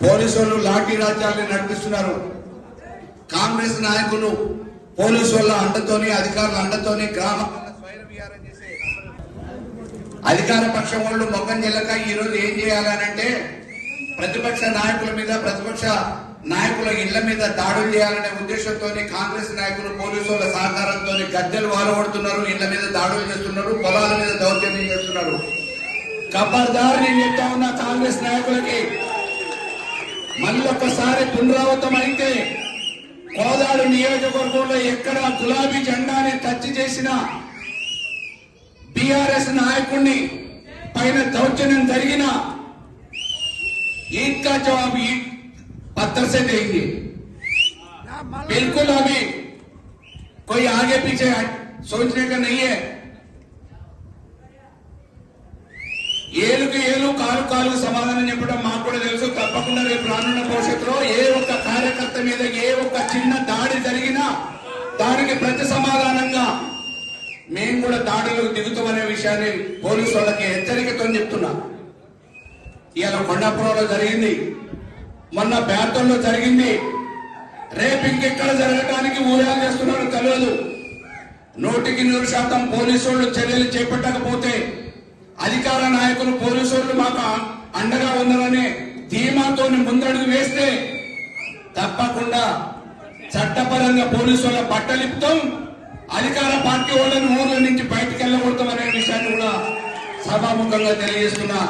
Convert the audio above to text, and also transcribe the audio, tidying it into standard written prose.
పోలీసులు లాఠీ రాజ్యాన్ని నడిపిస్తున్నారు. కాంగ్రెస్ నాయకులు పోలీసు వాళ్ళ అండతోని అధికారుల అండతోని గ్రామాల స్వైర విహారం చేసే అధికార పక్షం వాళ్ళు మొక్కం చెల్లక ఈ రోజు ఏం చేయాలనంటే ప్రతిపక్ష నాయకుల మీద ప్రతిపక్ష నాయకుల ఇళ్ల మీద దాడులు చేయాలనే ఉద్దేశంతో కాంగ్రెస్ నాయకులు పోలీసు వాళ్ళ సహకారంతో గద్దెలు వాలగొడుతున్నారు, ఇళ్ల మీద దాడులు చేస్తున్నారు, పొలాల మీద దౌర్జన్యం చేస్తున్నారు. ఖబర్దార్ నేను చెప్తా ఉన్నా కాంగ్రెస్ నాయకులకి, మళ్ళొక్కసారి పునరావృతం అయితే కోదాడు నియోజకవర్గంలో ఎక్కడ గులాబీ జెండాని టచ్ చేసిన బీఆర్ఎస్ నాయకుడిని పైన దౌర్జన్యం జరిగిన ईद का जवाब ईद पत्थर से देंगे. बिल्कुल अभी कोई आगे पीछे सोचने का नहीं है. ఏలుకు ఏలు కాలు కాలుకు సమాధానం చెప్పడం మాకు కూడా తెలుసు. తప్పకుండా రేపు రానున్న భవిష్యత్తులో ఏ ఒక్క కార్యకర్త మీద ఏ ఒక్క చిన్న దాడి జరిగినా దానికి ప్రతి సమాధానంగా మేము కూడా దాడులకు దిగుతామనే విషయాన్ని పోలీసు వాళ్ళకి హెచ్చరికతో చెప్తున్నా. ఇవాళ కొండాపురంలో జరిగింది, మొన్న బ్యాటంలో జరిగింది, రేపు ఇంకెక్కడ జరగడానికి ఊహలు చేస్తున్నారో తెలియదు. 100% పోలీసు వాళ్ళు చర్యలు చేపట్టకపోతే అధికార నాయకులు పోలీసు వాళ్ళు మాకు అండగా ఉన్నారనే ధీమాతో ముందడుగు వేస్తే తప్పకుండా చట్టపరంగా పోలీసు వాళ్ళ బట్టలిపుతాం, అధికార పార్టీ వాళ్ళని ఊర్ల నుంచి బయటకు వెళ్ళకూడతాం అనే విషయాన్ని కూడా సభాముఖంగా తెలియజేస్తున్నా.